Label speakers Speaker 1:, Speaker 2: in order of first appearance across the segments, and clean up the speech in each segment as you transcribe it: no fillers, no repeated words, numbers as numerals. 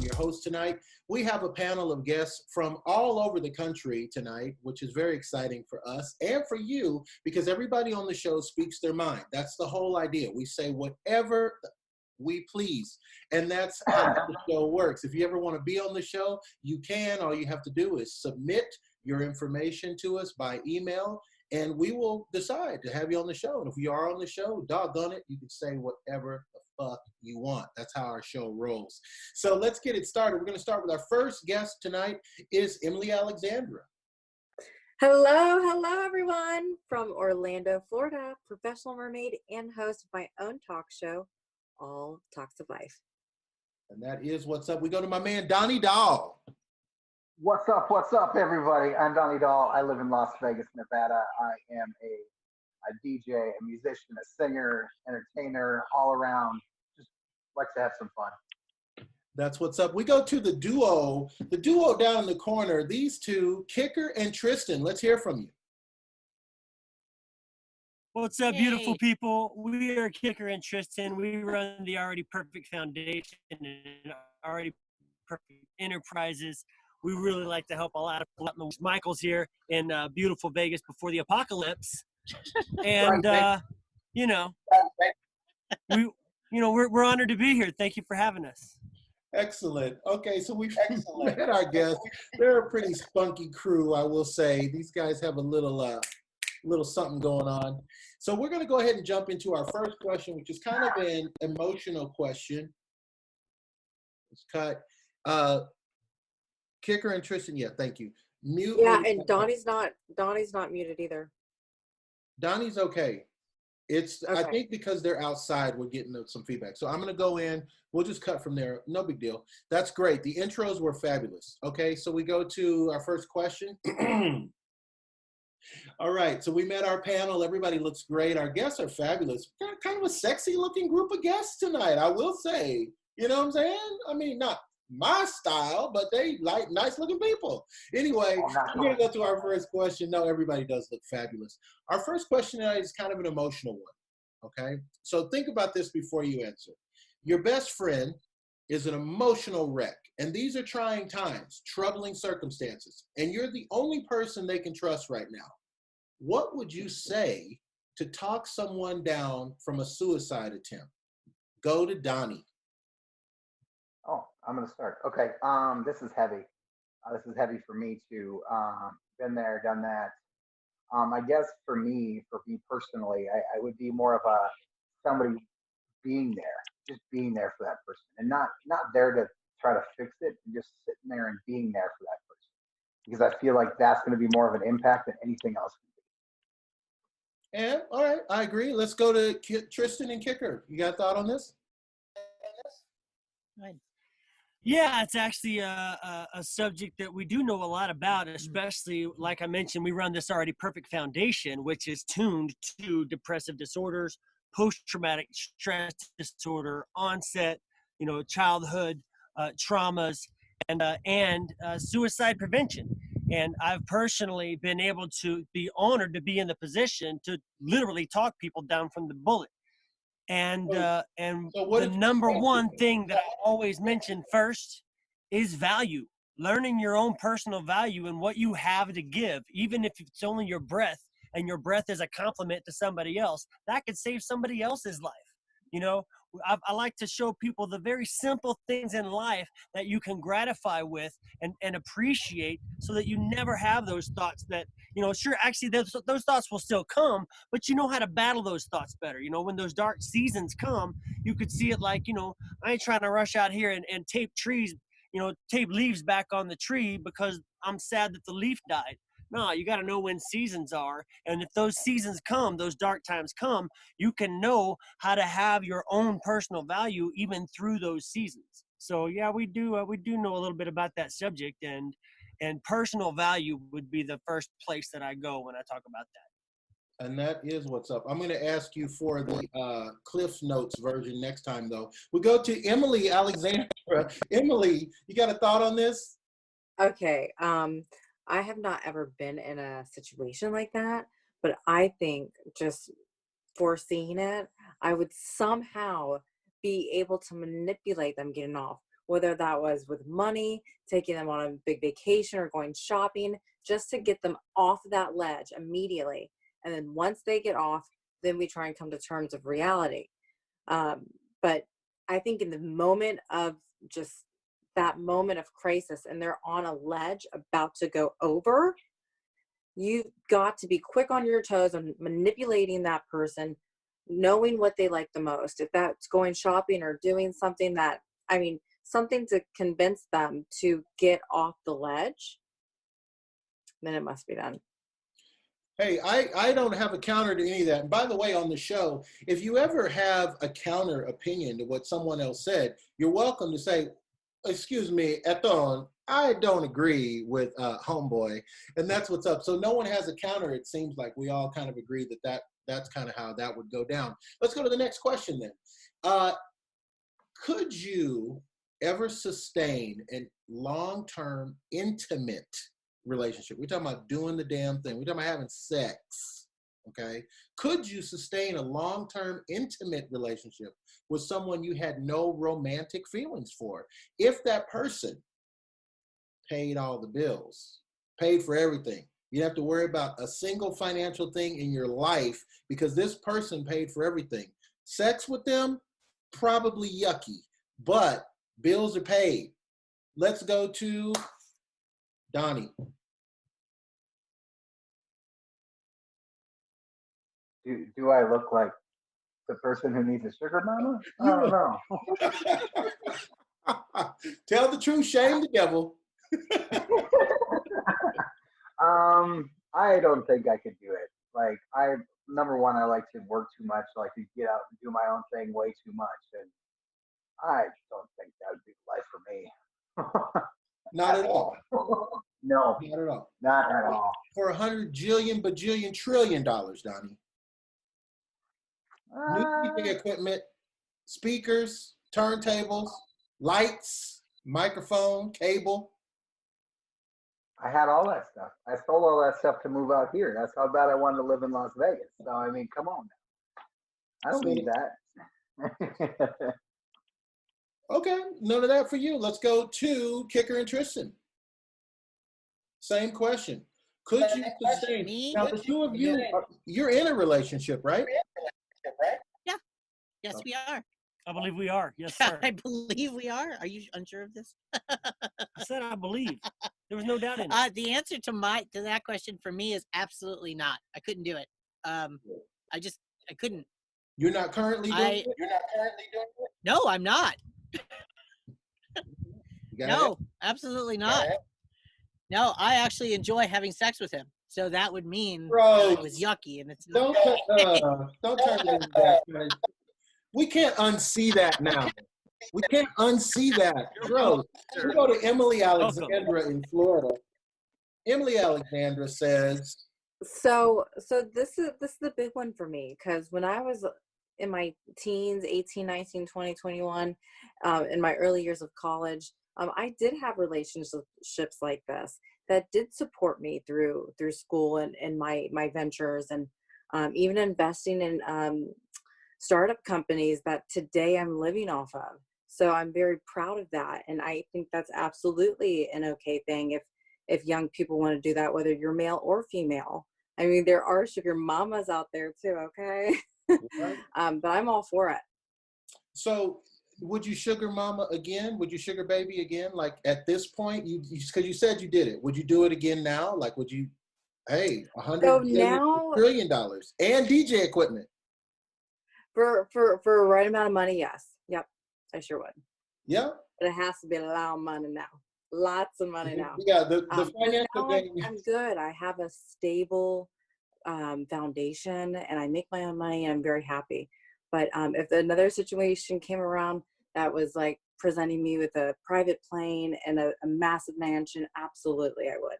Speaker 1: your host tonight. We have a panel of guests from all over the country tonight, which is very exciting for us and for you because everybody on the show speaks their mind. That's the whole idea. We say whatever we please, and that's how the show works. If you ever want to be on the show, you can. All you have to do is submit your information to us by email, and we will decide to have you on the show. And if you are on the show, doggone it, you can say whatever the fuck you want. That's how our show rolls. So let's get it started. We're going to start with our first guest tonight is Emily Alexandra.
Speaker 2: Hello everyone from Orlando, Florida, professional mermaid and host of my own talk show, All Talks of Life.
Speaker 1: And that is what's up. We go to my man, Donnie Dahl.
Speaker 3: What's up, everybody? I'm Donnie Dahl. I live in Las Vegas, Nevada. I am a DJ, a musician, a singer, entertainer, all around. Just like to have some fun.
Speaker 1: That's what's up. We go to the duo down in the corner. These two, Kicker and Tristan. Let's hear from you.
Speaker 4: What's up, beautiful people? We are Kicker and Tristan. We run the Already Perfect Foundation and Already Perfect Enterprises. We really like to help a lot of people. Michael's here in beautiful Vegas before the apocalypse, and we're honored to be here. Thank you for having us.
Speaker 1: Excellent. Okay, so we've met our guests. They're a pretty spunky crew, I will say. These guys have a little something going on. So we're going to go ahead and jump into our first question, which is kind of an emotional question. Let's cut. Kicker and Tristan, yeah, thank you. Mute.
Speaker 2: Yeah, and Donnie's not muted either.
Speaker 1: Donnie's okay. It's
Speaker 2: okay.
Speaker 1: I think because they're outside, we're getting some feedback. So I'm going to go in. We'll just cut from there. No big deal. That's great. The intros were fabulous. Okay, so we go to our first question. All right, so we met our panel. Everybody looks great. Our guests are fabulous. Kind of a sexy looking group of guests tonight, I will say. You know what I'm saying? I mean, not my style, but they like nice looking people. Anyway, we're going to go to our first question. No, everybody does look fabulous. Our first question tonight is kind of an emotional one, okay? So think about this before you answer. Your best friend is an emotional wreck, and these are trying times, troubling circumstances, and you're the only person they can trust right now. What would you say to talk someone down from a suicide attempt? Go to Donnie.
Speaker 3: Oh, I'm going to start. Okay. This is heavy. This is heavy for me too. Been there, done that. I guess for me personally, I would be more of somebody being there, just being there for that person, and not there to try to fix it, and just sitting there and being there for that person, because I feel like that's going to be more of an impact than anything else can be.
Speaker 1: And all right, I agree. Let's go to Tristan and Kicker. You got a thought on this?
Speaker 4: Yeah, it's actually a subject that we do know a lot about, especially, like I mentioned, we run this Already Perfect Foundation, which is tuned to depressive disorders, post-traumatic stress disorder, onset, childhood traumas, and suicide prevention. And I've personally been able to be honored to be in the position to literally talk people down from the bullet. And the number one thing that I always mention first is value. Learning your own personal value and what you have to give, even if it's only your breath, and your breath is a compliment to somebody else, that could save somebody else's life. I like to show people the very simple things in life that you can gratify with and appreciate, so that you never have those thoughts that, sure, actually those thoughts will still come, but you know how to battle those thoughts better. When those dark seasons come, you could see it like, I ain't trying to rush out here and tape trees, tape leaves back on the tree because I'm sad that the leaf died. No, you got to know when seasons are. And if those seasons come, those dark times come, you can know how to have your own personal value even through those seasons. So yeah, we do know a little bit about that subject, and personal value would be the first place that I go when I talk about that.
Speaker 1: And that is what's up. I'm going to ask you for the Cliff's Notes version next time, though. We go to Emily Alexandra. Emily, you got a thought on this?
Speaker 2: Okay. I have not ever been in a situation like that, but I think just foreseeing it, I would somehow be able to manipulate them getting off, whether that was with money, taking them on a big vacation or going shopping, just to get them off that ledge immediately. And then once they get off, then we try and come to terms of reality. But I think in the moment of just that moment of crisis and they're on a ledge about to go over, you've got to be quick on your toes on manipulating that person, knowing what they like the most. If that's going shopping or doing something that, something to convince them to get off the ledge, then it must be done.
Speaker 1: Hey, I don't have a counter to any of that. And by the way, on the show, if you ever have a counter opinion to what someone else said, you're welcome to say, excuse me, Eton, I don't agree with homeboy. And that's what's up. So no one has a counter. It seems like we all kind of agree that's kind of how that would go down. Let's go to the next question then. Could you ever sustain a long-term intimate relationship? We're talking about doing the damn thing. We're talking about having sex, okay? Could you sustain a long-term intimate relationship with someone you had no romantic feelings for if that person paid all the bills, paid for everything? You have to worry about a single financial thing in your life because this person paid for everything. Sex with them, probably yucky, but bills are paid. Let's go to Donnie.
Speaker 3: Do I look like the person who needs a sugar mama? I don't know.
Speaker 1: Tell the truth, shame the devil.
Speaker 3: I don't think I could do it. Like, number one, I like to work too much. I like to get out and do my own thing way too much. And I don't think that would be the life for me.
Speaker 1: Not at all.
Speaker 3: No.
Speaker 1: Not at all.
Speaker 3: Not at all.
Speaker 1: For $100 jillion, bajillion, trillion, Donnie. New DJ equipment, speakers, turntables, lights, microphone, cable.
Speaker 3: I had all that stuff. I stole all that stuff to move out here. That's how bad I wanted to live in Las Vegas. So, come on now. I don't need that.
Speaker 1: Okay, none of that for you. Let's go to Kicker and Tristan. Same question. Could you sustain? Now, the two of you, you're in a relationship, right?
Speaker 5: Yeah. Yes, we are.
Speaker 4: I believe we are. Yes, sir.
Speaker 5: I believe we are. Are you unsure of this?
Speaker 4: I said I believe. There was no doubt in it.
Speaker 5: The answer to that question for me is absolutely not. I couldn't do it. I couldn't.
Speaker 1: You're not currently doing it? You're not currently doing it?
Speaker 5: No, I'm not. No, absolutely not. No, I actually enjoy having sex with him. So that would mean it was yucky, and it's not.
Speaker 1: Don't turn it into that. We can't unsee that now. We can't unsee that. Bro, we go to Emily Alexandra in Florida. Emily Alexandra says.
Speaker 2: So this is the big one for me, because when I was in my teens, 18, 19, 20, 21, in my early years of college, I did have relationships like this that did support me through school and my ventures, and even investing in startup companies that today I'm living off of. So I'm very proud of that. And I think that's absolutely an okay thing if young people want to do that, whether you're male or female. There are sugar mamas out there too, okay? But I'm all for it.
Speaker 1: So would you sugar mama again? Would you sugar baby again? Like at this point, because you said you did it. Would you do it again now? Like, would you, hey, $100 billion and DJ equipment?
Speaker 2: For the right amount of money, yes. Yep, I sure would.
Speaker 1: Yeah.
Speaker 2: But it has to be a lot of money now. Lots of money now.
Speaker 1: Yeah, the financial
Speaker 2: thing. I'm good. I have a stable foundation, and I make my own money, and I'm very happy. But if another situation came around that was like presenting me with a private plane and a massive mansion, absolutely I would.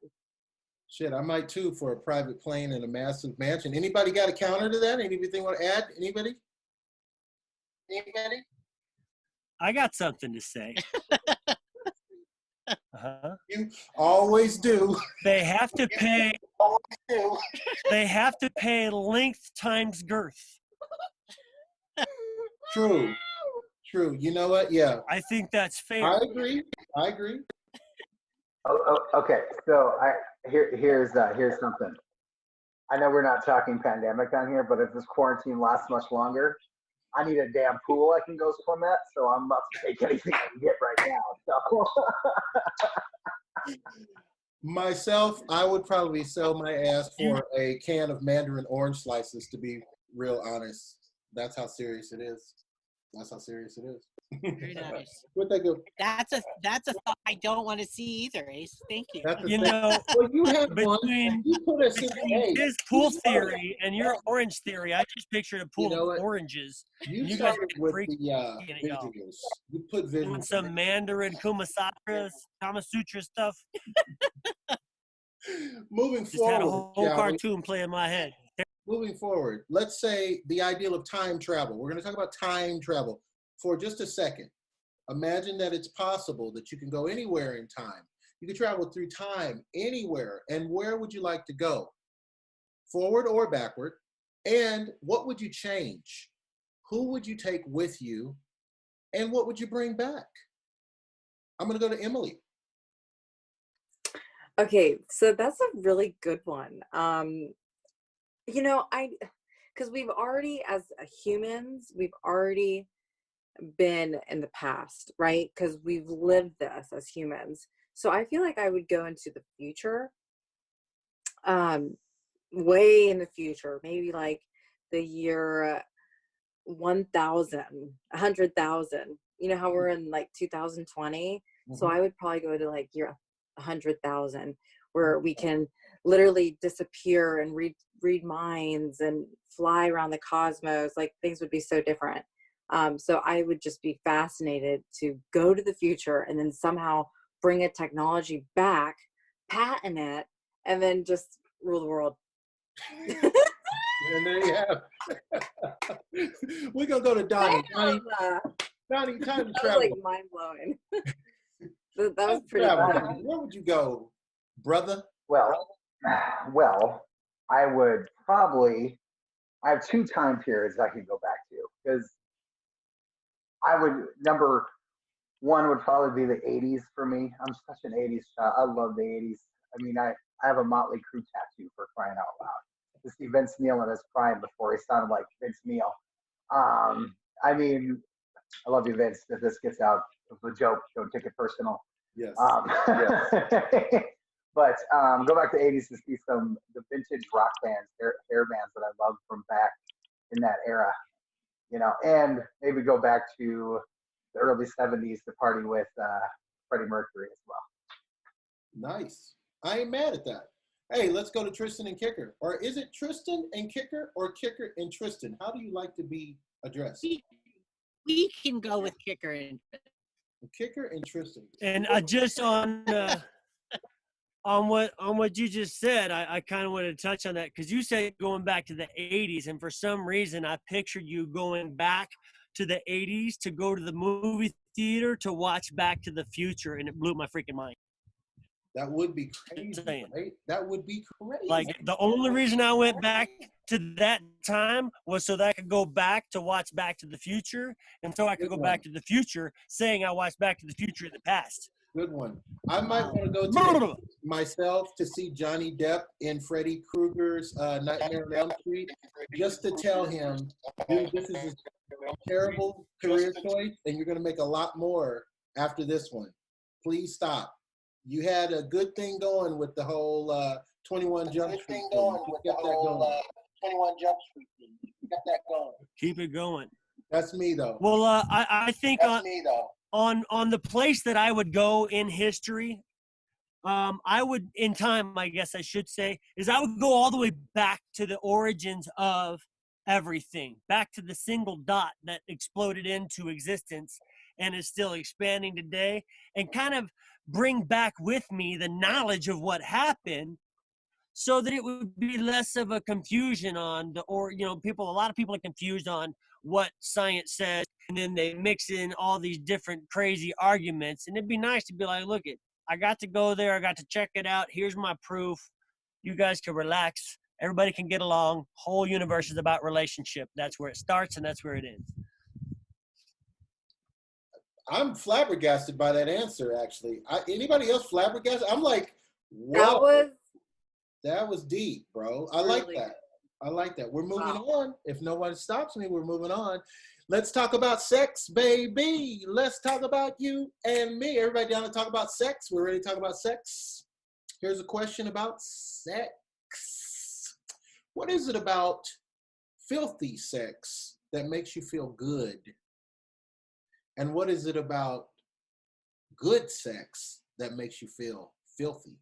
Speaker 1: Shit, I might too, for a private plane and a massive mansion. Anybody got a counter to that? Anything want to add? Anybody?
Speaker 4: I got something to say.
Speaker 1: You always do.
Speaker 4: They have to pay. They have to pay length times girth.
Speaker 1: True. True. You know what? Yeah,
Speaker 4: I think that's fair.
Speaker 1: I agree. I agree.
Speaker 3: Okay. So here's something. I know we're not talking pandemic on here, but if this quarantine lasts much longer, I need a damn pool I can go swim at. So I'm about to take anything I can get right now. So.
Speaker 1: Myself, I would probably sell my ass for a can of Mandarin orange slices, to be real honest. That's how serious it is. That's how serious it is.
Speaker 5: Very nice.
Speaker 1: Where'd they go?
Speaker 5: That's a thought I don't want to see either, Ace. Thank you.
Speaker 1: That's the
Speaker 4: You
Speaker 1: thing.
Speaker 4: know,
Speaker 1: Well, you have one.
Speaker 4: between
Speaker 1: You put us in. Hey,
Speaker 4: his pool theory and your orange theory, I just pictured a pool
Speaker 1: You know
Speaker 4: of
Speaker 1: what?
Speaker 4: oranges.
Speaker 1: you
Speaker 4: You guys
Speaker 1: started
Speaker 4: get
Speaker 1: with
Speaker 4: freaky
Speaker 1: the
Speaker 4: in it, y'all.
Speaker 1: visuals. You put
Speaker 4: Doing
Speaker 1: visuals.
Speaker 4: some Mandarin Kumasatra, Kama Sutra stuff.
Speaker 1: Moving
Speaker 4: Just had a
Speaker 1: forward,
Speaker 4: whole
Speaker 1: shall we?
Speaker 4: cartoon play in my head.
Speaker 1: Moving forward, let's say the ideal of time travel. We're going to talk about time travel for just a second. Imagine that it's possible that you can go anywhere in time. You can travel through time anywhere. And where would you like to go? Forward or backward? And what would you change? Who would you take with you? And what would you bring back? I'm going to go to Emily.
Speaker 2: Okay, so that's a really good one. You know, because we've already, as humans, we've already been in the past, right? Because we've lived this as humans. So I feel like I would go into the future, way in the future, maybe like the year 1000, 100,000. You know how we're in like 2020? So I would probably go to like year 100,000, where we can literally disappear and read minds and fly around the cosmos. Like, things would be so different. So I would just be fascinated to go to the future and then somehow bring a technology back, patent it, and then just rule the world.
Speaker 1: And there you have it. We're going to go to Donnie. Donnie, time to
Speaker 2: That was
Speaker 1: travel.
Speaker 2: like mind blowing. That was pretty
Speaker 1: Travel.
Speaker 2: fun.
Speaker 1: Where would you go, brother?
Speaker 3: Well, I would probably. I have two time periods I could go back to because I would number one would probably be the 80s for me. I'm such an 80s child. I love the 80s. I mean, I have a Motley Crue tattoo for crying out loud. To see Vince Neil in his prime before he sounded like Vince Neil. I mean, I love you, Vince. If this gets out of the joke, don't take it personal.
Speaker 1: Yes.
Speaker 3: Yes. But go back to the 80s to see some the vintage rock bands, hair bands that I loved from back in that era, you know, and maybe go back to the early 70s to party with Freddie Mercury as well.
Speaker 1: Nice. I ain't mad at that. Hey, let's go to Tristan and Kicker. Or is it Tristan and Kicker or Kicker and Tristan? How do you like to be addressed?
Speaker 5: We can go with Kicker and
Speaker 1: Kicker and Tristan.
Speaker 4: And just on what you just said, I kind of wanted to touch on that because you said going back to the 80s, and for some reason I pictured you going back to the 80s to go to the movie theater to watch Back to the Future, and it blew my freaking mind.
Speaker 1: That would be crazy, right? That would be crazy.
Speaker 4: Like, the only reason I went back to that time was so that I could go back to watch Back to the Future, and so I could go back to the future saying I watched Back to the Future in the past.
Speaker 1: Good one. I might want to go to myself to see Johnny Depp in Freddy Krueger's Nightmare on Elm Street, just to tell him, dude, this is a terrible career choice, and you're going to make a lot more after this one. Please stop. You had a good thing going with the whole 21 Jump Street thing. You got that going. 21 Jump Street thing. You got that going.
Speaker 4: Keep it going.
Speaker 1: That's me, though.
Speaker 4: Well, I think on the place that I would go in history, I would, in time, I guess I should say, is I would go all the way back to the origins of everything, back to the single dot that exploded into existence and is still expanding today, and kind of bring back with me the knowledge of what happened so that it would be less of a confusion on a lot of people are confused on what science says, and then they mix in all these different crazy arguments. And it'd be nice to be like, look, I got to go there, I got to check it out, here's my proof, you guys can relax, everybody can get along, whole universe is about relationship. That's where it starts and that's where it ends.
Speaker 1: I'm flabbergasted by that answer. Actually, anybody else flabbergasted? I'm like, whoa, that was deep, bro. I like that. I like that. We're moving on. If no one stops me, we're moving on. Let's talk about sex, baby. Let's talk about you and me. Everybody down to talk about sex? We're ready to talk about sex. Here's a question about sex. What is it about filthy sex that makes you feel good? And what is it about good sex that makes you feel filthy?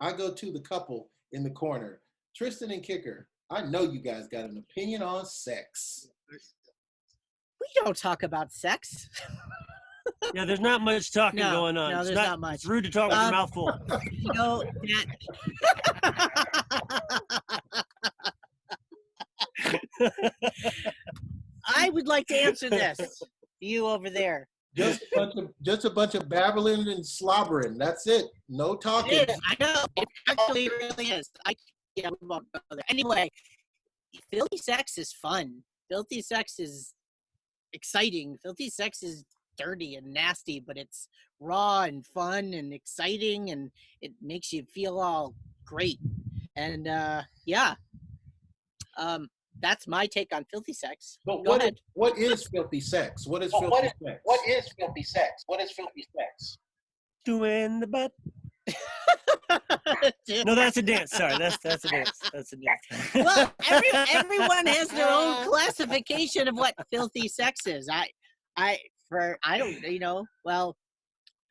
Speaker 1: I go to the couple in the corner, Tristan and Kicker. I know you guys got an opinion on sex.
Speaker 5: We don't talk about sex.
Speaker 4: Yeah, there's not much talking going on.
Speaker 5: No, there's not much.
Speaker 4: It's rude to talk with your mouth full.
Speaker 5: You know, I would like to answer this. You over there.
Speaker 1: Just a bunch of babbling and slobbering. That's it. No talking.
Speaker 5: It is. I know. It actually really is. We won't go there. Anyway, filthy sex is fun. Filthy sex is exciting. Filthy sex is dirty and nasty, but it's raw and fun and exciting, and it makes you feel all great. And that's my take on filthy sex.
Speaker 1: But what is filthy sex? What is filthy sex?
Speaker 6: What is filthy sex? What is filthy sex?
Speaker 4: Doing the butt. No, that's a dance. Sorry, that's a dance. That's a dance.
Speaker 5: Well, everyone has their own classification of what filthy sex is. I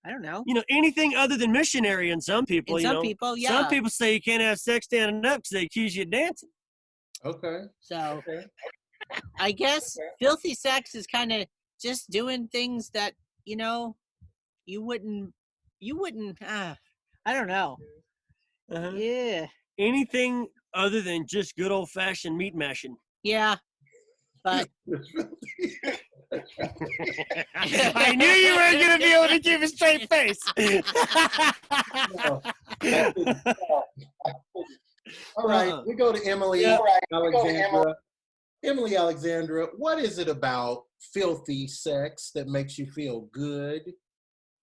Speaker 5: don't know.
Speaker 4: Anything other than missionary in some people.
Speaker 5: In some people, yeah.
Speaker 4: Some people say you can't have sex standing up because they accuse you of dancing.
Speaker 1: Okay.
Speaker 5: So, I guess filthy sex is kind of just doing things that you wouldn't. I don't know.
Speaker 4: Uh-huh.
Speaker 5: Yeah.
Speaker 4: Anything other than just good old fashioned meat mashing.
Speaker 5: Yeah. But
Speaker 4: I knew you weren't going to be able to keep a straight face.
Speaker 1: All right, we go to Emily Alexandra. Emily Alexandra, what is it about filthy sex that makes you feel good?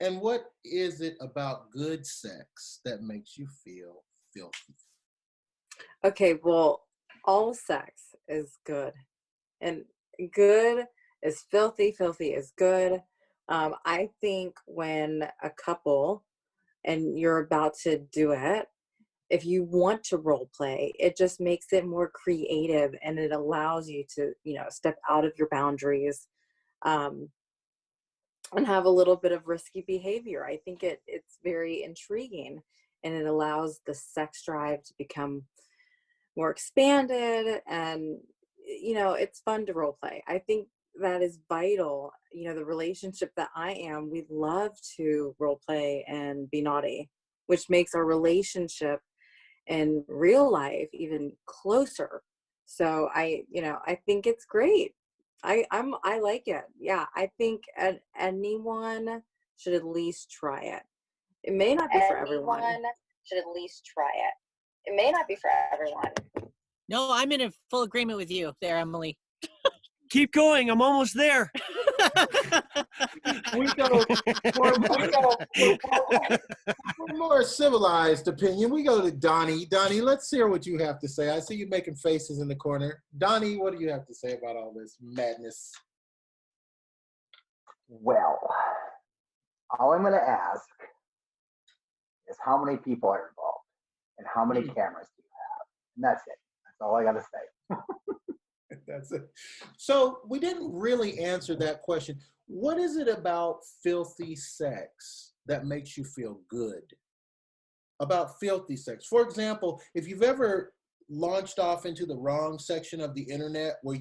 Speaker 1: And what is it about good sex that makes you feel filthy?
Speaker 2: Okay, well, all sex is good. And good is filthy, filthy is good. I think when a couple and you're about to do it, if you want to role play, it just makes it more creative, and it allows you to, step out of your boundaries and have a little bit of risky behavior. I think it's very intriguing, and it allows the sex drive to become more expanded, and it's fun to role play. I think that is vital. The relationship that I am, we love to role play and be naughty, which makes our relationship in real life even closer. So I think it's great. I like it. Yeah, I think anyone should at least try it. It may not be for everyone.
Speaker 7: Should at least try it. It may not be for everyone.
Speaker 5: No, I'm in a full agreement with you there, Emily.
Speaker 4: Keep going. I'm almost there.
Speaker 1: We go for a more civilized opinion. We go to Donnie. Donnie, let's hear what you have to say. I see you making faces in the corner. Donnie, what do you have to say about all this madness?
Speaker 3: Well, all I'm going to ask is how many people are involved and how many cameras do you have? And that's it. That's all I got to say.
Speaker 1: That's it. So we didn't really answer that question. What is it about filthy sex that makes you feel good? About filthy sex. For example, if you've ever launched off into the wrong section of the internet where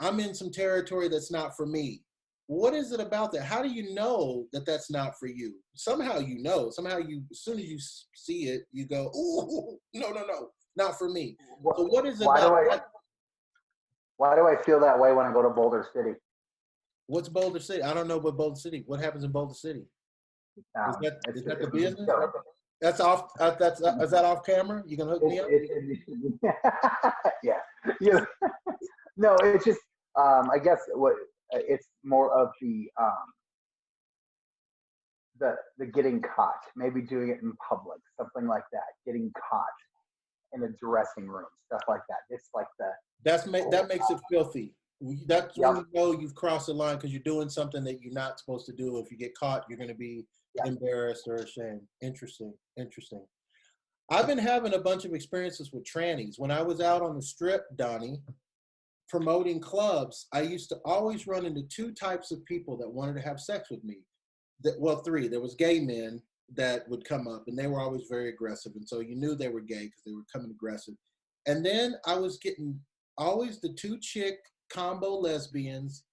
Speaker 1: I'm in some territory that's not for me. What is it about that? How do you know that that's not for you? Somehow you know. Somehow as soon as you see it, you go, "Ooh, no, not for me." So what is it about?
Speaker 3: Why do I feel that way when I go to Boulder City?
Speaker 1: What's Boulder City? I don't know about Boulder City. What happens in Boulder City? Is that the business? That's off. Is that off camera? You gonna hook me up?
Speaker 3: Yeah. No, it's just. I guess it's more of the getting caught, maybe doing it in public, something like that, getting caught in a dressing room, stuff like that. It's like
Speaker 1: That makes it filthy. That's
Speaker 3: Yep.
Speaker 1: when you know you've crossed the line because you're doing something that you're not supposed to do. If you get caught, you're going to be
Speaker 3: Yep.
Speaker 1: embarrassed or ashamed. Interesting. I've been having a bunch of experiences with trannies. When I was out on the strip, Donnie, promoting clubs, I used to always run into two types of people that wanted to have sex with me. Well, three. There was gay men that would come up, and they were always very aggressive, and so you knew they were gay because they were coming aggressive. And then I was getting always the two chick combo lesbians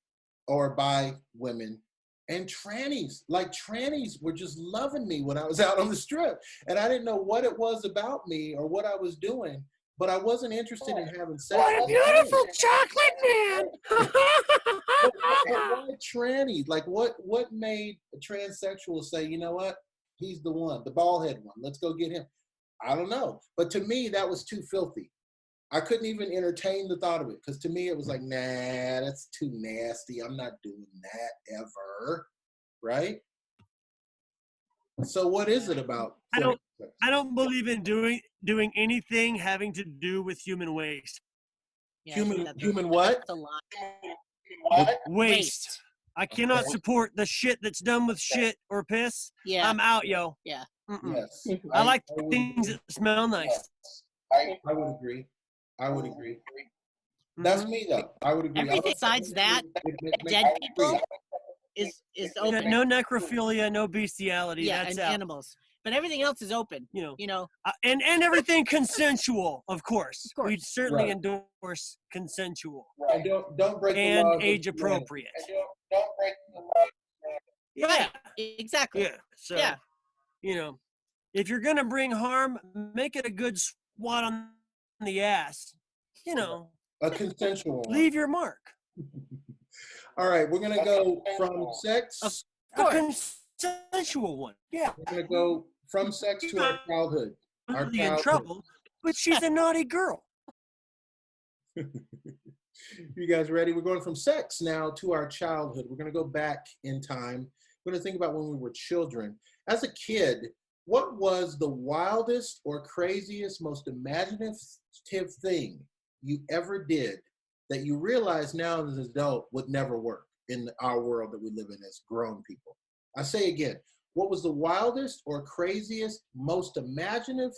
Speaker 1: or bi women and trannies. Like trannies were just loving me when I was out on the strip, and I didn't know what it was about me or what I was doing, but I wasn't interested in having sex.
Speaker 4: What a
Speaker 1: with a
Speaker 4: beautiful
Speaker 1: tranny.
Speaker 4: chocolate
Speaker 1: But
Speaker 4: man!
Speaker 1: why trannies? Like what made a transsexual say, you know what? He's the one, the bald head one. Let's go get him. I don't know. But to me, that was too filthy. I couldn't even entertain the thought of it because to me, it was like, nah, that's too nasty. I'm not doing that ever. Right? So what is it about?
Speaker 4: I don't believe in doing anything having to do with human waste.
Speaker 5: Yeah, I think
Speaker 1: Human what?
Speaker 5: that's a lot.
Speaker 6: What?
Speaker 4: Waste. I cannot support the shit that's done with shit or piss.
Speaker 5: Yeah.
Speaker 4: I'm out, yo.
Speaker 5: Yeah.
Speaker 4: Mm-mm.
Speaker 1: Yes.
Speaker 4: I like
Speaker 1: would
Speaker 4: things
Speaker 1: agree.
Speaker 4: that smell nice.
Speaker 1: I would agree. That's
Speaker 4: Mhm.
Speaker 1: me though. I would agree.
Speaker 5: Everything besides that, dead people is
Speaker 4: Yeah,
Speaker 5: open.
Speaker 4: no necrophilia, no bestiality.
Speaker 5: Yeah,
Speaker 4: That's
Speaker 5: and
Speaker 4: out.
Speaker 5: animals. But everything else is open.
Speaker 4: You know,
Speaker 5: You know,
Speaker 4: and everything consensual, of course.
Speaker 5: Of course.
Speaker 4: We certainly
Speaker 1: Right.
Speaker 4: endorse consensual
Speaker 1: And don't break the
Speaker 4: and
Speaker 1: laws of
Speaker 4: age
Speaker 1: humanity.
Speaker 4: appropriate.
Speaker 6: Don't break the law.
Speaker 4: Yeah,
Speaker 5: right? Exactly.
Speaker 4: yeah. So,
Speaker 5: Yeah.
Speaker 4: you know, if you're gonna bring harm, make it a good swat on the ass. You know,
Speaker 1: A consensual one.
Speaker 4: leave your mark.
Speaker 1: All right, we're gonna go from sex.
Speaker 5: Of
Speaker 4: A
Speaker 5: course.
Speaker 4: consensual one. Yeah.
Speaker 1: We're gonna go from sex to our childhood. Our
Speaker 4: Really in
Speaker 1: childhood.
Speaker 4: trouble, but she's a naughty girl.
Speaker 1: You guys ready? We're going from sex now to our childhood. We're going to go back in time. We're going to think about when we were children. As a kid, what was the wildest or craziest, most imaginative thing you ever did that you realize now as an adult would never work in our world that we live in as grown people? I say again, what was the wildest or craziest, most imaginative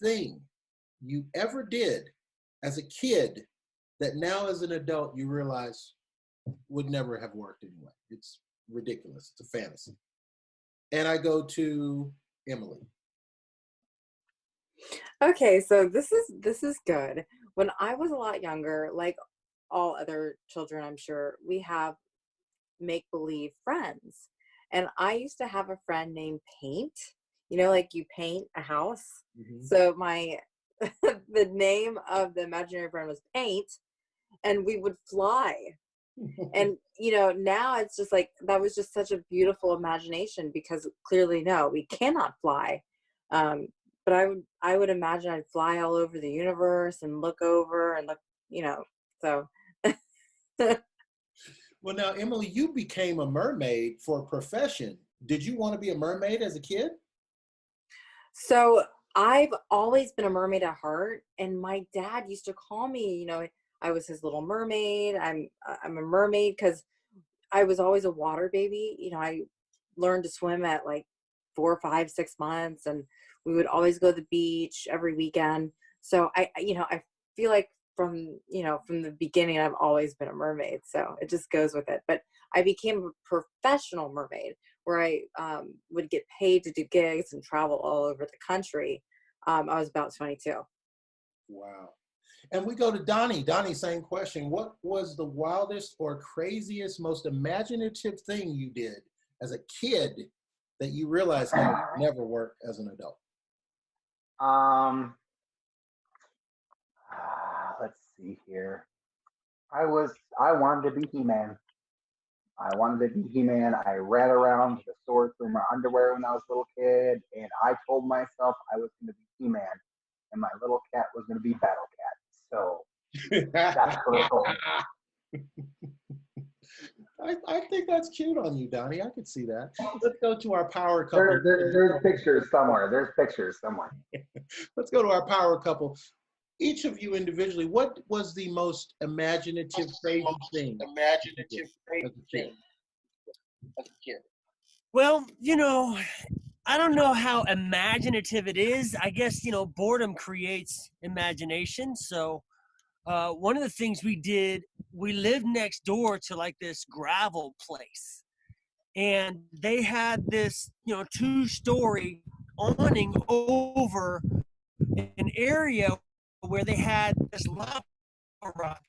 Speaker 1: thing you ever did as a kid that now as an adult you realize would never have worked anyway? It's ridiculous. It's a fantasy. And I go to Emily.
Speaker 2: Okay, so this is good. When I was a lot younger, like all other children, I'm sure, we have make-believe friends. And I used to have a friend named Paint. You know, like you paint a house.
Speaker 1: Mhm.
Speaker 2: So my the name of the imaginary friend was Paint, and we would fly. And you know, now it's just like that was just such a beautiful imagination because clearly no, we cannot fly. But I would imagine I'd fly all over the universe and look over and look, you know, so
Speaker 1: Well, now, Emily, you became a mermaid for a profession. Did you want to be a mermaid as a kid?
Speaker 2: So I've always been a mermaid at heart, and my dad used to call me, you know, I was his little mermaid. I'm a mermaid because I was always a water baby. You know, I learned to swim at like 4, 5, 6 months, and we would always go to the beach every weekend. So you know, I feel like from the beginning, I've always been a mermaid. So it just goes with it. But I became a professional mermaid where I would get paid to do gigs and travel all over the country. I was about 22.
Speaker 1: Wow. And we go to Donnie. Donnie, same question. What was the wildest or craziest, most imaginative thing you did as a kid that you realized now would never work as an adult?
Speaker 3: Let's see here. I wanted to be He-Man. I wanted to be He-Man. I ran around with a sword through my underwear when I was a little kid, and I told myself I was going to be He-Man, and my little cat was going to be Battle Cat. So that's cool.
Speaker 1: I think that's cute on you, Donnie. I could see that. Let's go to our power couple.
Speaker 3: There's pictures somewhere. There's pictures somewhere.
Speaker 1: Let's go to our power couple. Each of you individually, what was the most imaginative, crazy thing?
Speaker 6: Imaginative
Speaker 1: as
Speaker 6: great
Speaker 1: a kid?
Speaker 6: thing as a kid.
Speaker 4: Well, I don't know how imaginative it is. I guess, boredom creates imagination. So one of the things we did, we lived next door to like this gravel place. And they had this, 2-story awning over an area where they had this lava rock.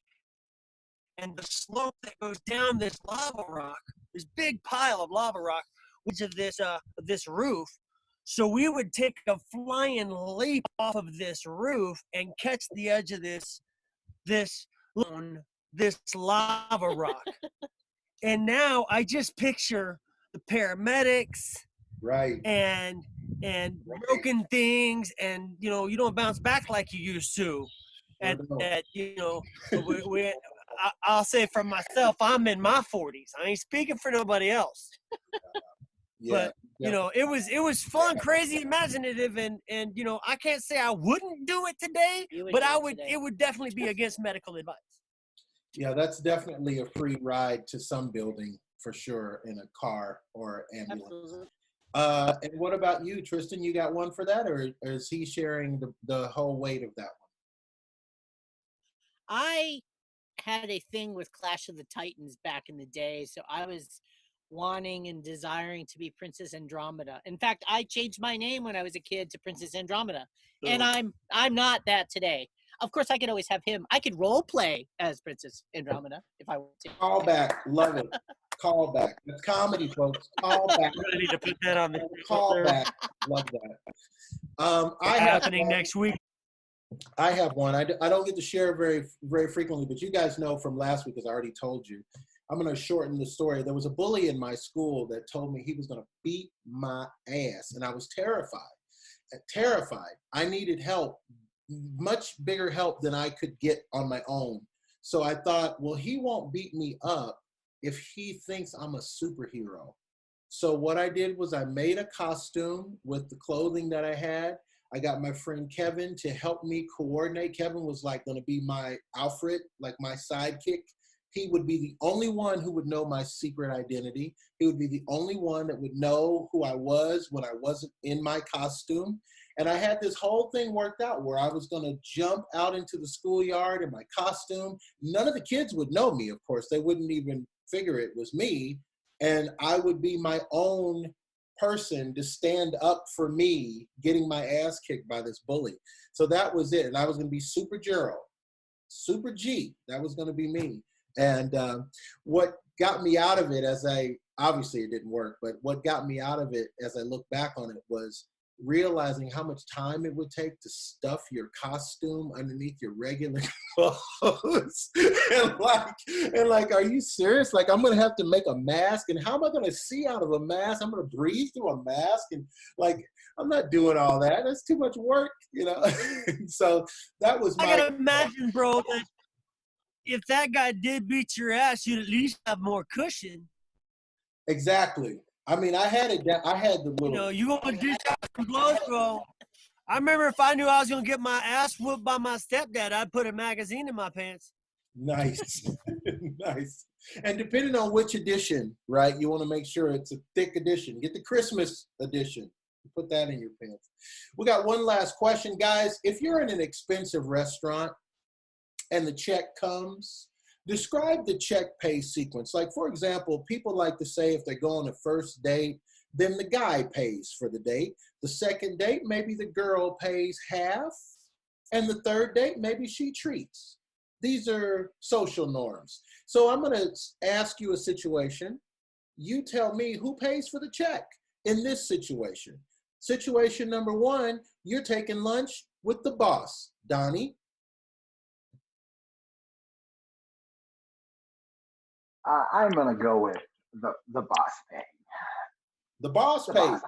Speaker 4: And the slope that goes down this lava rock, this big pile of lava rock, which of this roof. So we would take a flying leap off of this roof and catch the edge of this lava rock. And now I just picture the paramedics
Speaker 1: Right.
Speaker 4: and broken things, and you don't bounce back like you used to. I'll say for myself, I'm in my 40s. I ain't speaking for nobody else.
Speaker 1: Yeah.
Speaker 4: But it was fun, crazy, imaginative, and I can't say I wouldn't do it today, but I would. It would definitely be against medical advice.
Speaker 1: Yeah, that's definitely a free ride to some building for sure in a car or ambulance.
Speaker 5: Absolutely.
Speaker 1: And what about you, Tristan? You got one for that, or is he sharing the whole weight of that one?
Speaker 5: I had a thing with Clash of the Titans back in the day, so I was wanting and desiring to be Princess Andromeda. In fact, I changed my name when I was a kid to Princess Andromeda, and I'm not that today. Of course, I could always have him. I could role play as Princess Andromeda if I want to.
Speaker 1: Call back, love it. Call back. That's comedy, folks. Call back.
Speaker 4: I need to put that on the
Speaker 1: Call back. Love that.
Speaker 4: Happening next week.
Speaker 1: I have one. I don't get to share very, very frequently, but you guys know from last week, as I already told you. I'm going to shorten the story. There was a bully in my school that told me he was going to beat my ass, and I was terrified. Terrified. I needed help, much bigger help than I could get on my own. So I thought, well, he won't beat me up if he thinks I'm a superhero. So what I did was I made a costume with the clothing that I had. I got my friend Kevin to help me coordinate. Kevin was like going to be my Alfred, like my sidekick. He would be the only one who would know my secret identity. He would be the only one that would know who I was when I wasn't in my costume. And I had this whole thing worked out where I was going to jump out into the schoolyard in my costume. None of the kids would know me, of course. They wouldn't even figure it was me. And I would be my own person to stand up for me getting my ass kicked by this bully. So that was it. And I was going to be Super Gerald, Super G. That was going to be me. And what got me out of it, obviously it didn't work, but what got me out of it as I look back on it was realizing how much time it would take to stuff your costume underneath your regular clothes. and like, are you serious? Like, I'm going to have to make a mask, and how am I going to see out of a mask? I'm going to breathe through a mask, and like, I'm not doing all that. That's too much work, So that was
Speaker 4: I gotta imagine, bro, that if that guy did beat your ass, you'd at least have more cushion.
Speaker 1: Exactly. I mean, I had it down. I had the little.
Speaker 4: You gonna do some blows, bro. I remember if I knew I was gonna get my ass whooped by my stepdad, I'd put a magazine in my pants.
Speaker 1: Nice. Nice. And depending on which edition, right, you want to make sure it's a thick edition. Get the Christmas edition. Put that in your pants. We got one last question, guys. If you're in an expensive restaurant and the check comes, describe the check pay sequence. Like, for example, people like to say if they go on a first date, then the guy pays for the date. The second date, maybe the girl pays half. And the third date, maybe she treats. These are social norms. So I'm going to ask you a situation. You tell me who pays for the check in this situation. Situation number one, you're taking lunch with the boss. Donnie?
Speaker 3: I'm going to go with the boss paying.
Speaker 1: The boss pays.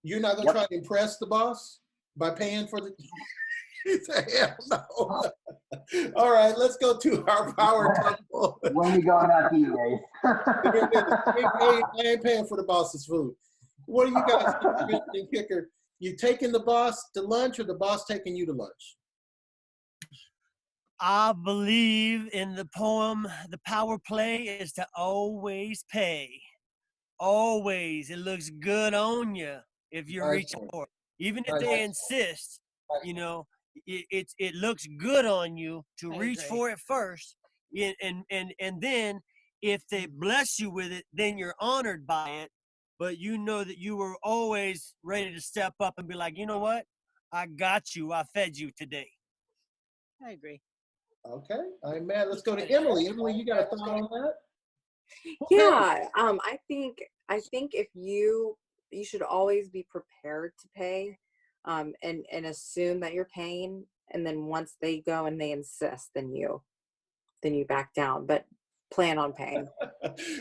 Speaker 1: You're not going to try to impress the boss by paying for the... He said, hell no. All right, let's go to our power couple.
Speaker 3: When you going out to eat, Ace?
Speaker 1: I ain't paying for the boss's food. What do you guys think, Christian and Kicker? You taking the boss to lunch or the boss taking you to lunch?
Speaker 4: I believe in the poem, the power play is to always pay. Always. It looks good on you if you
Speaker 1: Nice
Speaker 4: reach
Speaker 1: one.
Speaker 4: for it. Even if
Speaker 1: Nice
Speaker 4: they
Speaker 1: one.
Speaker 4: insist, you know, it looks good on you to
Speaker 5: I
Speaker 4: reach
Speaker 5: agree.
Speaker 4: for it first. And then if they bless you with it, then you're honored by it. But you know that you were always ready to step up and be like, you know what? I got you. I fed you today.
Speaker 5: I agree.
Speaker 1: Okay, I'm mad. Let's go to Emily. Emily, you got a thought on that?
Speaker 2: Yeah, I think if you should always be prepared to pay, and assume that you're paying, and then once they go and they insist, then you back down, but plan on paying.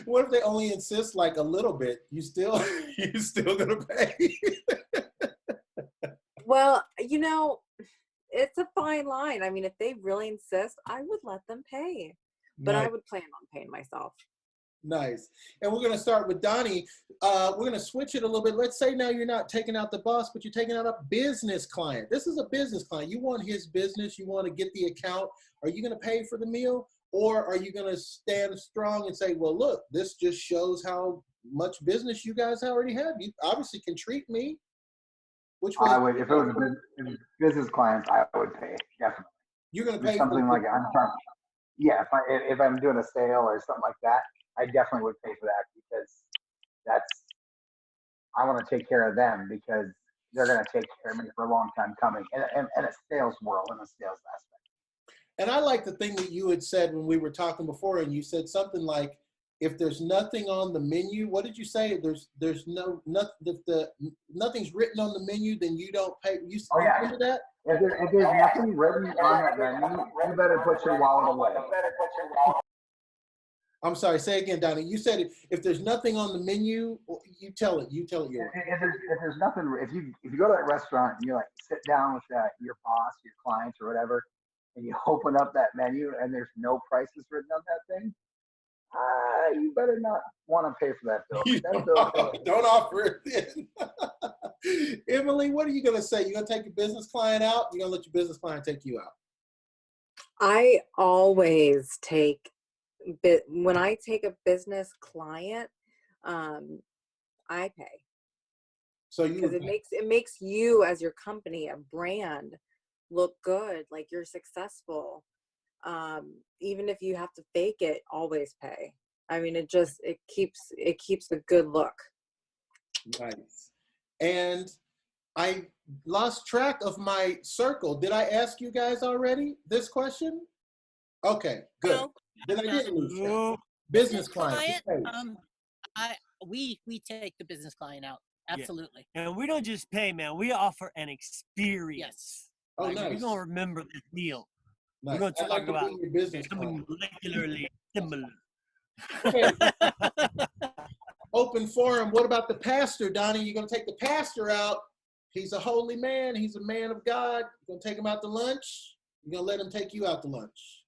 Speaker 1: What if they only insist like a little bit? You still gonna pay?
Speaker 2: Well, it's a fine line. I mean, if they really insist, I would let them pay, but I
Speaker 1: Nice.
Speaker 2: would plan on paying myself.
Speaker 1: Nice. And we're going to start with Donnie. We're going to switch it a little bit. Let's say now you're not taking out the boss, but you're taking out a business client. This is a business client. You want his business. You want to get the account. Are you going to pay for the meal? Or are you going to stand strong and say, well, look, this just shows how much business you guys already have. You obviously can treat me. Which way?
Speaker 3: I would, if it was a business client, I would pay, definitely.
Speaker 1: You're going to
Speaker 3: Do
Speaker 1: pay for
Speaker 3: something like I'm trying. Yeah, if I'm doing a sale or something like that, I definitely would pay for that because I want to take care of them because they're going to take care of me for a long time coming in a sales world, in a sales aspect.
Speaker 1: And I like the thing that you had said when we were talking before, and you said something like, if there's nothing on the menu, what did you say? There's nothing's written on the menu, then you don't pay. You remember that?
Speaker 3: If there's nothing written on that menu, you better put your wallet away.
Speaker 1: I'm sorry, say again, Donnie. You said if there's nothing on the menu, you tell it. You tell it your way.
Speaker 3: If there's nothing, if you go to that restaurant and you like sit down with your boss, your clients, or whatever, and you open up that menu and there's no prices written on that thing, you better not want to pay for that bill. That bill
Speaker 1: Don't offer it then. Emily, what are you going to say? You going to take your business client out? You're going to let your business client take you out?
Speaker 2: I always take, when I take a business client, I pay.
Speaker 1: So you
Speaker 2: Because it makes you as your company, a brand, look good, like you're successful. Even if you have to fake it, always pay. I mean, it keeps a good look.
Speaker 1: Nice. And I lost track of my circle. Did I ask you guys already this question? Okay, good.
Speaker 5: No,
Speaker 1: Then I
Speaker 5: no.
Speaker 1: didn't lose track.
Speaker 4: No.
Speaker 1: Business client.
Speaker 5: client,
Speaker 1: Okay.
Speaker 5: we take the business client out. Absolutely.
Speaker 4: And we don't just pay, man. We offer an experience.
Speaker 5: Yes.
Speaker 1: Oh,
Speaker 4: Like,
Speaker 1: nice.
Speaker 4: We're going to remember this meal.
Speaker 1: Nice.
Speaker 4: We're going to
Speaker 1: I'd like
Speaker 4: talk
Speaker 1: to
Speaker 4: about
Speaker 1: be your business
Speaker 4: something
Speaker 1: client.
Speaker 4: molecularly similar.
Speaker 1: Open forum. What about the pastor, Donnie? You're going to take the pastor out. He's a holy man. He's a man of God. You're going to take him out to lunch? You're going to let him take you out to lunch?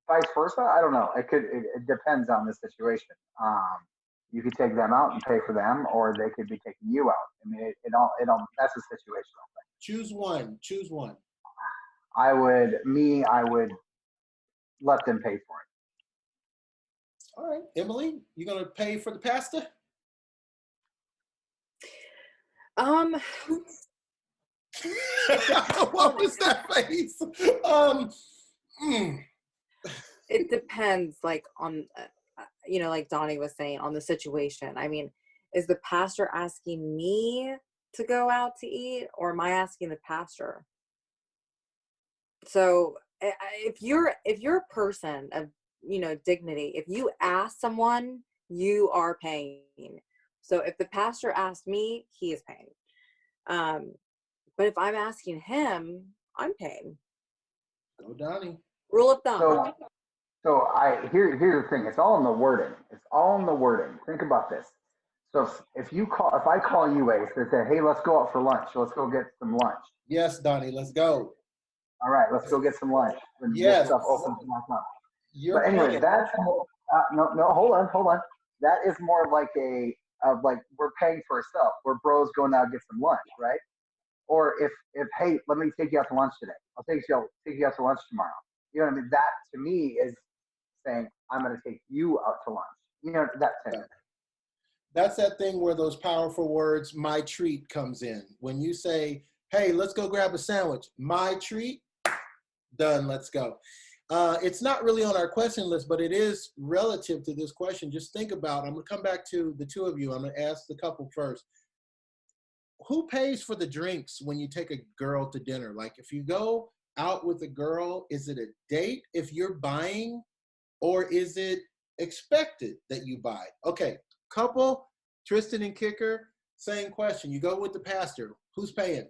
Speaker 3: Vice versa, I don't know. It depends on the situation. You could take them out and pay for them, or they could be taking you out. I mean, it all that's a situational thing.
Speaker 1: Choose one. Choose one.
Speaker 3: I would let them pay for it.
Speaker 1: All right, Emily, you gonna pay for the pastor? What was that face?
Speaker 2: It depends, like on, like Donnie was saying, on the situation. I mean, is the pastor asking me to go out to eat, or am I asking the pastor? So if you're a person of dignity, if you ask someone, you are paying. So if the pastor asked me, he is paying. But if I'm asking him, I'm paying.
Speaker 1: Go, Donnie.
Speaker 2: Rule of thumb.
Speaker 3: So here's the thing. It's all in the wording. Think about this. So if I call you, Ace, and say, hey, let's go out for lunch. Let's go get some lunch.
Speaker 1: Yes, Donnie, let's go.
Speaker 3: All right, let's go get some lunch. And this
Speaker 1: Yes.
Speaker 3: stuff opens back up.
Speaker 1: You're
Speaker 3: But anyway,
Speaker 1: paying.
Speaker 3: that's no, hold on. That is more like like we're paying for ourselves. We're bros going out to get some lunch, right? Or if hey, let me take you out to lunch today. I'll take you out to lunch tomorrow. You know what I mean? That to me is saying I'm going to take you out to lunch. You know that thing.
Speaker 1: That's that thing where those powerful words, my treat, comes in. When you say, hey, let's go grab a sandwich. My treat, done, let's go. It's not really on our question list, but it is relative to this question. Just think about, I'm gonna come back to the two of you. I'm gonna ask the couple first. Who pays for the drinks when you take a girl to dinner? Like if you go out with a girl, is it a date if you're buying, or is it expected that you buy? Okay, couple, Tristan and Kicker, same question. You go with the pastor. Who's paying?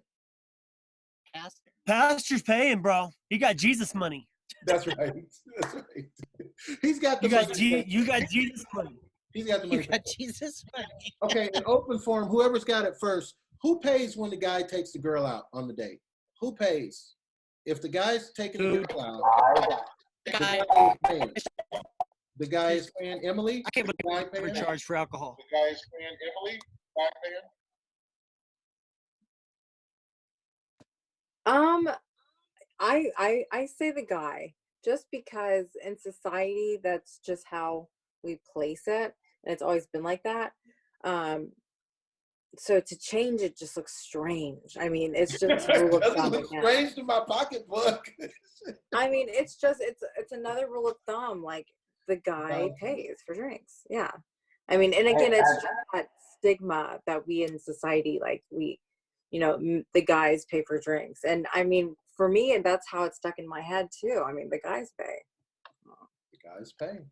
Speaker 5: Pastor.
Speaker 4: Pastor's paying, bro. He got Jesus money.
Speaker 1: That's right. That's right. He's got the
Speaker 4: You got
Speaker 1: money.
Speaker 4: you got Jesus money.
Speaker 1: He's got the
Speaker 5: You
Speaker 1: money.
Speaker 5: got Jesus money.
Speaker 1: Okay, in open forum, whoever's got it first, who pays when the guy takes the girl out on the date? Who pays? If the guy's taking the girl out, the guy is paying. The guy is paying. Emily?
Speaker 4: I can't
Speaker 1: The guy
Speaker 4: believe we're
Speaker 1: paying?
Speaker 4: charged for alcohol.
Speaker 1: The guy is paying. Emily? Guy paying?
Speaker 2: I say the guy, just because in society that's just how we place it, and it's always been like that. So to change it just looks strange. I mean, it's just
Speaker 1: It
Speaker 2: rule of
Speaker 1: doesn't
Speaker 2: thumb
Speaker 1: look
Speaker 2: again.
Speaker 1: strange to my pocketbook.
Speaker 2: I mean, it's another rule of thumb. Like the guy pays for drinks. Yeah. I mean, and again, it's just that stigma that we in society, like the guys pay for drinks. And I mean, for me, and that's how it's stuck in my head too. I mean, the guys pay.
Speaker 1: The guy's paying.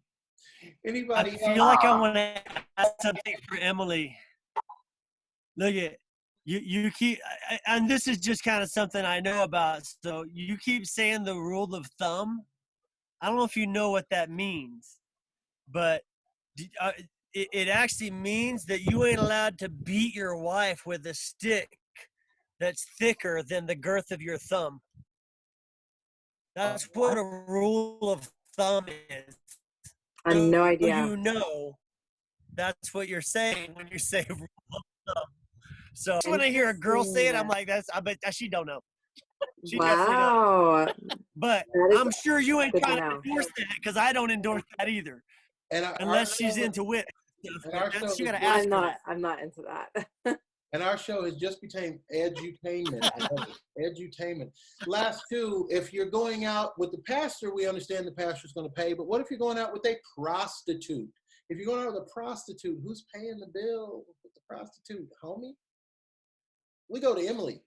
Speaker 4: I
Speaker 1: Anybody
Speaker 4: feel
Speaker 1: else?
Speaker 4: like I want to ask something for Emily. Look at you keep, and this is just kind of something I know about. So you keep saying the rule of thumb. I don't know if you know what that means, but it actually means that you ain't allowed to beat your wife with a stick that's thicker than the girth of your thumb. That's what a rule of thumb is.
Speaker 2: I have no idea.
Speaker 4: You know, that's what you're saying when you say rule of thumb. So when I hear a girl say it, I'm like, I bet she don't know. She definitely don't.
Speaker 2: Wow.
Speaker 4: But I'm sure you ain't trying to endorse that, because I don't endorse that either.
Speaker 1: And
Speaker 4: unless she's into wit. You gotta ask her.
Speaker 2: I'm not into that.
Speaker 1: And our show has just became edutainment. Edutainment. Last two, if you're going out with the pastor, we understand the pastor's going to pay. But what if you're going out with a prostitute? If you're going out with a prostitute, who's paying the bill with the prostitute, homie? We go to Emily.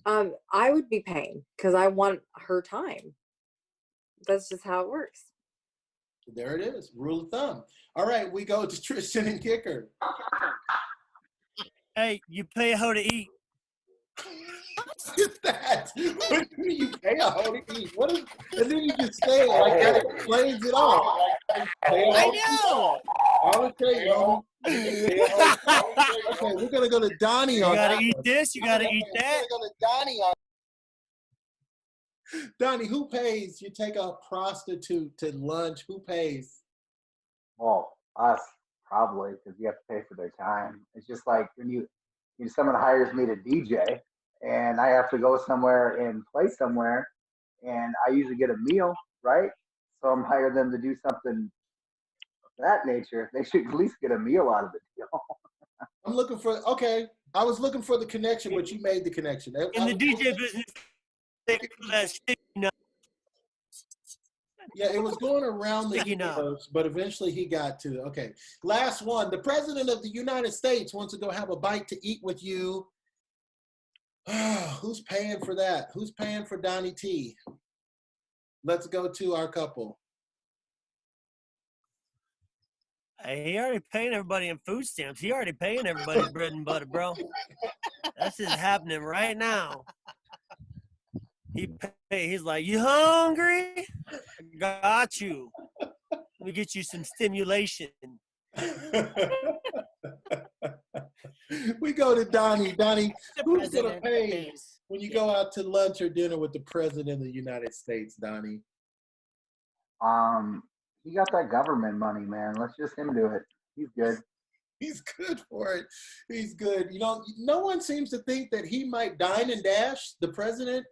Speaker 2: I would be paying because I want her time. That's just how it works.
Speaker 1: There it is. Rule of thumb. All right, we go to Tristan and Kicker.
Speaker 4: Hey, you pay a hoe to eat.
Speaker 1: What is that? What do you pay a hoe to eat? What is? And then you just say it like that explains it all.
Speaker 5: I know.
Speaker 1: I'll tell you, homie. Okay, we're gonna go to Donnie
Speaker 4: You
Speaker 1: on
Speaker 4: gotta
Speaker 1: that
Speaker 4: eat
Speaker 1: one.
Speaker 4: this, you gotta eat that.
Speaker 1: We're gonna go to Donnie on. Donnie, who pays? You take a prostitute to lunch. Who pays?
Speaker 3: Well, us probably, because you have to pay for their time. It's just like when someone hires me to DJ, and I have to go somewhere and play somewhere, and I usually get a meal, right? So I'm hiring them to do something of that nature. They should at least get a meal out of the deal.
Speaker 1: I'm looking for. Okay, I was looking for the connection, but you made the connection.
Speaker 4: In the DJ business, they call that sticky nut.
Speaker 1: Yeah, it was going around the
Speaker 4: Sticky nut.
Speaker 1: universe, but eventually he got to. Okay, last one. The president of the United States wants to go have a bite to eat with you. Who's paying for that? Who's paying for Donnie T? Let's go to our couple.
Speaker 4: Hey, he already paying everybody in food stamps. He already paying everybody bread and butter, bro. That's just happening right now. He's like, you hungry? Got you. Let me get you some stimulation.
Speaker 1: We go to Donnie. Donnie,
Speaker 5: The
Speaker 1: who's going to
Speaker 5: president
Speaker 1: pay
Speaker 5: pays.
Speaker 1: when you go out to lunch or dinner with the president of the United States, Donnie?
Speaker 3: He got that government money, man. Let's just him do it. He's good.
Speaker 1: He's good for it. He's good. You know, no one seems to think that he might dine and dash the president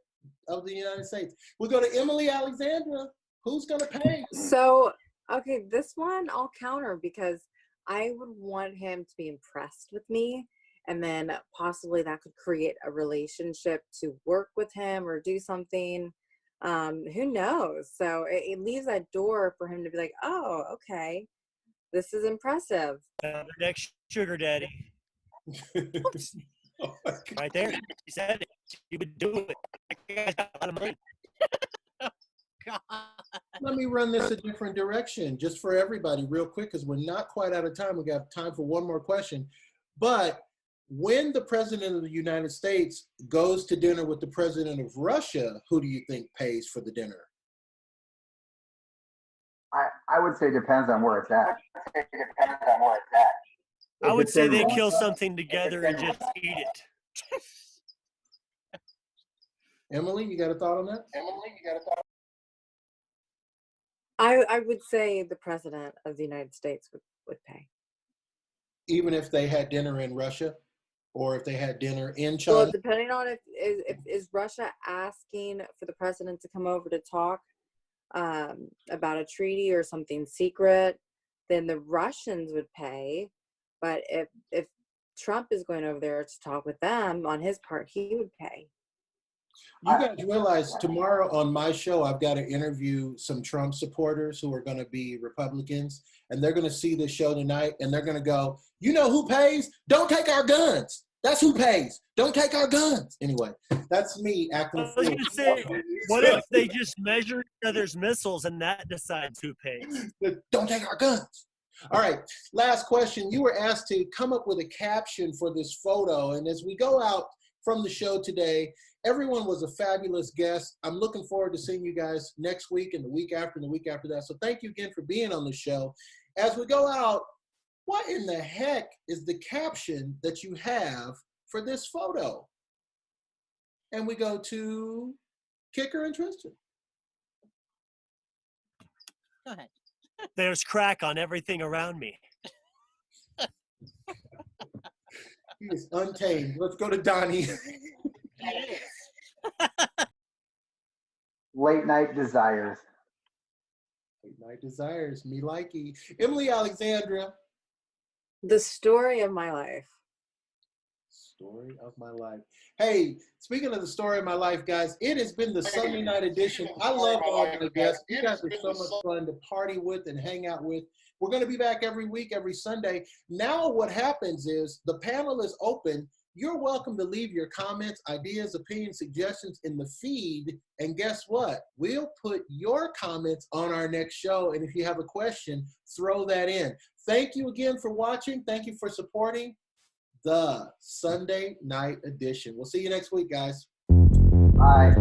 Speaker 1: of the United States. We go to Emily Alexandra. Who's going to pay?
Speaker 2: So, okay, this one I'll counter because I would want him to be impressed with me, and then possibly that could create a relationship to work with him or do something. Who knows? So it leaves that door for him to be like, oh, okay, this is impressive.
Speaker 4: The next sugar daddy.
Speaker 1: Oh my God.
Speaker 4: Right there. He said it. You would do it. That guy's got a lot of money.
Speaker 5: God.
Speaker 1: Let me run this a different direction just for everybody real quick because we're not quite out of time. We got time for one more question. But when the president of the United States goes to dinner with the president of Russia, who do you think pays for the dinner?
Speaker 3: I would say depends on where it's at.
Speaker 4: I
Speaker 3: If
Speaker 4: would
Speaker 3: it's
Speaker 4: say
Speaker 3: in
Speaker 4: they
Speaker 3: Russia-
Speaker 4: kill something together and just eat it.
Speaker 1: Emily, you got a thought on that?
Speaker 2: I would say the president of the United States would pay.
Speaker 1: Even if they had dinner in Russia or if they had dinner in China?
Speaker 2: Well, depending on if is Russia asking for the president to come over to talk about a treaty or something secret, then the Russians would pay. But if Trump is going over there to talk with them on his part, he would pay.
Speaker 1: You guys realize tomorrow on my show, I've got to interview some Trump supporters who are going to be Republicans, and they're going to see the show tonight, and they're going to go, you know who pays? Don't take our guns. That's who pays. Don't take our guns. Anyway, that's me acting.
Speaker 4: I was going to say, what if they just measure each other's missiles and that decides who pays?
Speaker 1: Don't take our guns. All right, last question. You were asked to come up with a caption for this photo, and as we go out from the show today, everyone was a fabulous guest. I'm looking forward to seeing you guys next week and the week after and the week after that. So thank you again for being on the show. As we go out, what in the heck is the caption that you have for this photo? And we go to Kicker and Tristan.
Speaker 5: Go ahead.
Speaker 4: There's crack on everything around me.
Speaker 1: He is untamed. Let's go to Donnie.
Speaker 3: Late night desires.
Speaker 1: Late Night Desires, me likey. Emily Alexandra.
Speaker 2: The story of my life.
Speaker 1: Story of my life. Hey, speaking of the story of my life, guys, it has been the Sunday night edition. I love all the guests. You guys are so much fun to party with and hang out with. We're going to be back every week, every Sunday. Now what happens is the panel is open. You're welcome to leave your comments, ideas, opinions, suggestions in the feed. And guess what? We'll put your comments on our next show. And if you have a question, throw that in. Thank you again for watching. Thank you for supporting the Sunday night edition. We'll see you next week, guys.
Speaker 3: Bye.